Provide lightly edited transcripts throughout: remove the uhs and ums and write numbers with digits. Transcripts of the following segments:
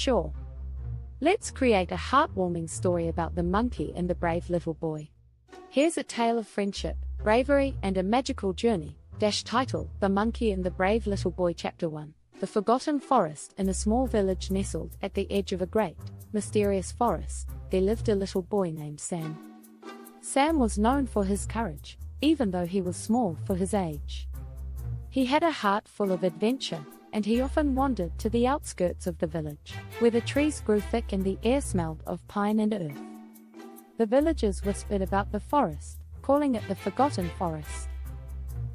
Sure. Let's create a heartwarming story about the monkey and the brave little boy. Here's a tale of friendship, bravery, and a magical journey. Title: The Monkey and the Brave Little Boy. Chapter 1. The Forgotten Forest. In a small village nestled at the edge of a great, mysterious forest, there lived a little boy named Sam. Sam was known for his courage, even though he was small for his age. He had a heart full of adventure, and he often wandered to the outskirts of the village, where the trees grew thick and the air smelled of pine and earth. The villagers whispered about the forest, calling it the Forgotten Forest.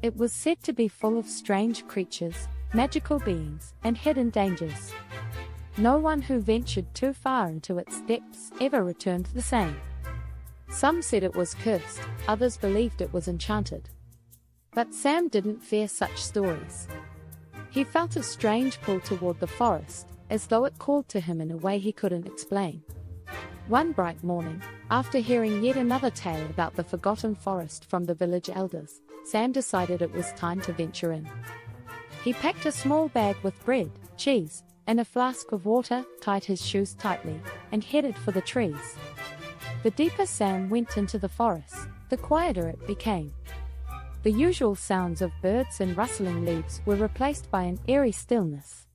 It was said to be full of strange creatures, magical beings, and hidden dangers. No one who ventured too far into its depths ever returned the same. Some said it was cursed, others believed it was enchanted. But Sam didn't fear such stories. He felt a strange pull toward the forest, as though it called to him in a way he couldn't explain. One bright morning, after hearing yet another tale about the forgotten forest from the village elders, Sam decided it was time to venture in. He packed a small bag with bread, cheese, and a flask of water, tied his shoes tightly, and headed for the trees. The deeper Sam went into the forest, the quieter it became. The usual sounds of birds and rustling leaves were replaced by an eerie stillness.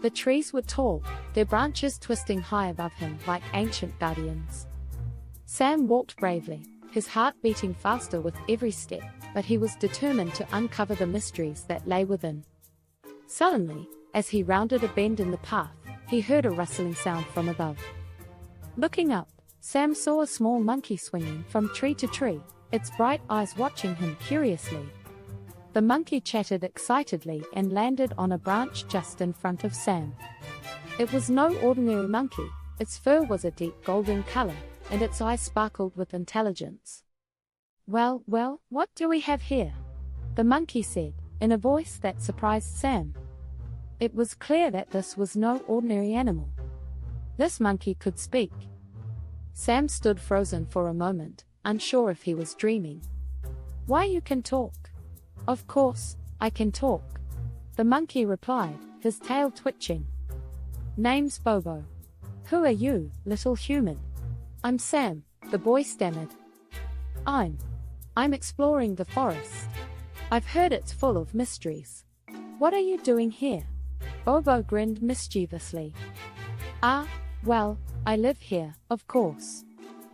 The trees were tall, their branches twisting high above him like ancient guardians. Sam walked bravely, his heart beating faster with every step, but he was determined to uncover the mysteries that lay within. Suddenly, as he rounded a bend in the path, he heard a rustling sound from above. Looking up, Sam saw a small monkey swinging from tree to tree, its bright eyes watching him curiously. The monkey chattered excitedly and landed on a branch just in front of Sam. It was no ordinary monkey, its fur was a deep golden color, and its eyes sparkled with intelligence. Well, what do we have here?" the monkey said, in a voice that surprised Sam. It was clear that this was no ordinary animal. This monkey could speak. Sam stood frozen for a moment, unsure if he was dreaming. "Why, you can talk." "Of course, I can talk," the monkey replied, his tail twitching. "Name's Bobo." "Who are you, little human?" "I'm Sam," the boy stammered. I'm exploring the forest. I've heard it's full of mysteries." "What are you doing here?" Bobo grinned mischievously. Well, I live here, of course.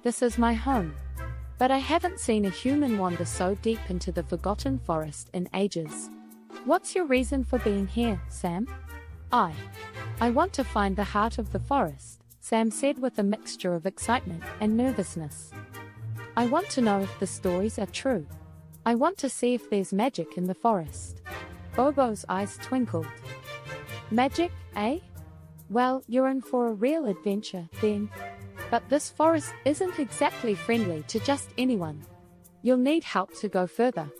This is my home. But I haven't seen a human wander so deep into the forgotten forest in ages." "What's your reason for being here, Sam?" I want to find the heart of the forest," Sam said with a mixture of excitement and nervousness. "I want to know if the stories are true. I want to see if there's magic in the forest." Bobo's eyes twinkled. "Magic, eh? Well, you're in for a real adventure, then. But this forest isn't exactly friendly to just anyone. You'll need help to go further.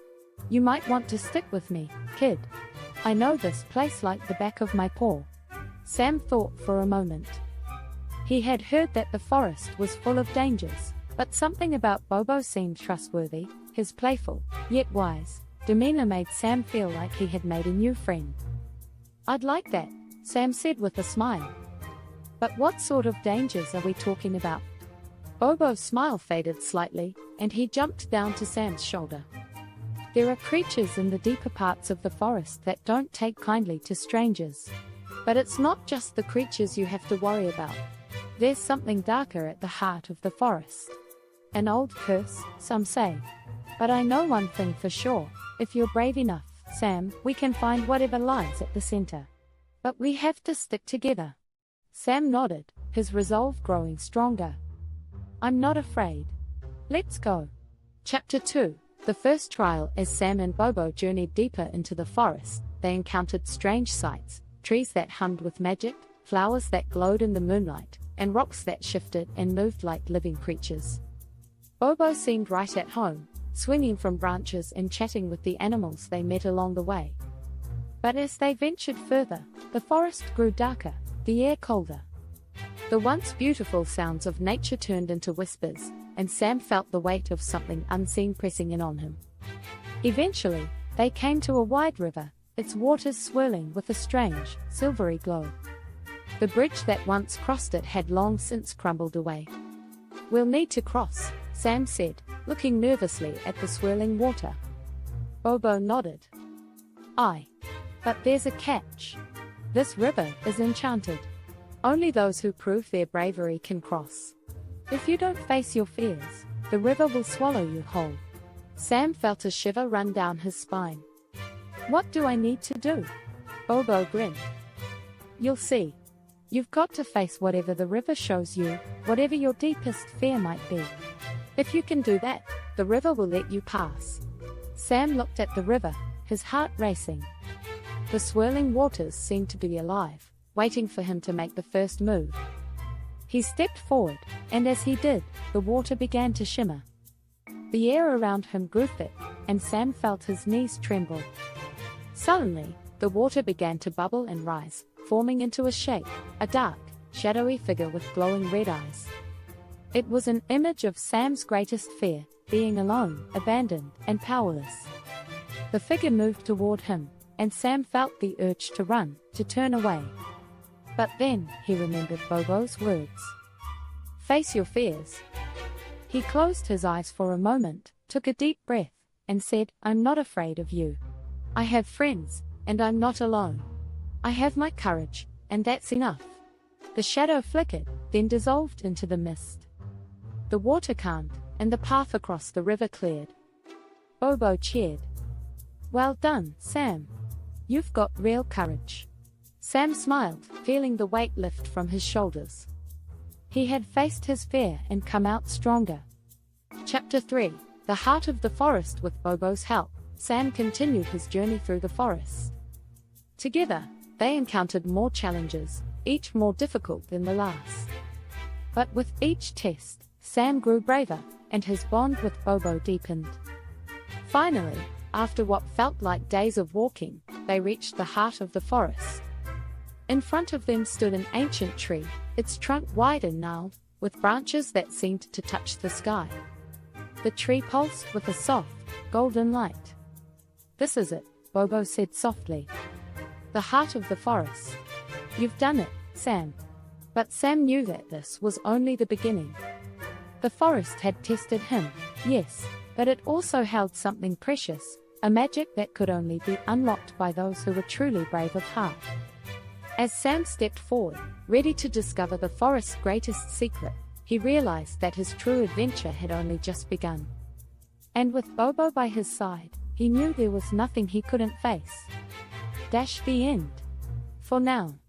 You might want to stick with me, kid. I know this place like the back of my paw." Sam thought for a moment. He had heard that the forest was full of dangers, but something about Bobo seemed trustworthy. His playful, yet wise, demeanor made Sam feel like he had made a new friend. "I'd like that," Sam said with a smile. "But what sort of dangers are we talking about?" Bobo's smile faded slightly, and he jumped down to Sam's shoulder. "There are creatures in the deeper parts of the forest that don't take kindly to strangers. But it's not just the creatures you have to worry about. There's something darker at the heart of the forest. An old curse, some say. But I know one thing for sure: if you're brave enough, Sam, we can find whatever lies at the center. But we have to stick together." Sam nodded, his resolve growing stronger. "I'm not afraid. Let's go." Chapter 2. The first trial. As Sam and Bobo journeyed deeper into the forest, they encountered strange sights: trees that hummed with magic, flowers that glowed in the moonlight, and rocks that shifted and moved like living creatures. Bobo seemed right at home, swinging from branches and chatting with the animals they met along the way. But as they ventured further, the forest grew darker, the air colder. The once beautiful sounds of nature turned into whispers, and Sam felt the weight of something unseen pressing in on him. Eventually, they came to a wide river, its waters swirling with a strange, silvery glow. The bridge that once crossed it had long since crumbled away. "We'll need to cross," Sam said, looking nervously at the swirling water. Bobo nodded. "Aye. But there's a catch. This river is enchanted. Only those who prove their bravery can cross. If you don't face your fears, the river will swallow you whole." Sam felt a shiver run down his spine. "What do I need to do?" Bobo grinned. "You'll see. You've got to face whatever the river shows you, whatever your deepest fear might be. If you can do that, the river will let you pass." Sam looked at the river, his heart racing. The swirling waters seemed to be alive, waiting for him to make the first move. He stepped forward, and as he did, the water began to shimmer. The air around him grew thick, and Sam felt his knees tremble. Suddenly, the water began to bubble and rise, forming into a shape, a dark, shadowy figure with glowing red eyes. It was an image of Sam's greatest fear, being alone, abandoned, and powerless. The figure moved toward him, and Sam felt the urge to run, to turn away. But then, he remembered Bobo's words. "Face your fears." He closed his eyes for a moment, took a deep breath, and said, "I'm not afraid of you. I have friends, and I'm not alone. I have my courage, and that's enough." The shadow flickered, then dissolved into the mist. The water calmed, and the path across the river cleared. Bobo cheered. "Well done, Sam. You've got real courage." Sam smiled, feeling the weight lift from his shoulders. He had faced his fear and come out stronger. Chapter 3: The Heart of the Forest. With Bobo's help, Sam continued his journey through the forest. Together, they encountered more challenges, each more difficult than the last. But with each test, Sam grew braver, and his bond with Bobo deepened. Finally, after what felt like days of walking, they reached the heart of the forest. In front of them stood an ancient tree, its trunk wide and gnarled, with branches that seemed to touch the sky. The tree pulsed with a soft, golden light. "This is it," Bobo said softly. "The heart of the forest. You've done it, Sam." But Sam knew that this was only the beginning. The forest had tested him, yes, but it also held something precious, a magic that could only be unlocked by those who were truly brave of heart. As Sam stepped forward, ready to discover the forest's greatest secret, he realized that his true adventure had only just begun. And with Bobo by his side, he knew there was nothing he couldn't face. The end. For now.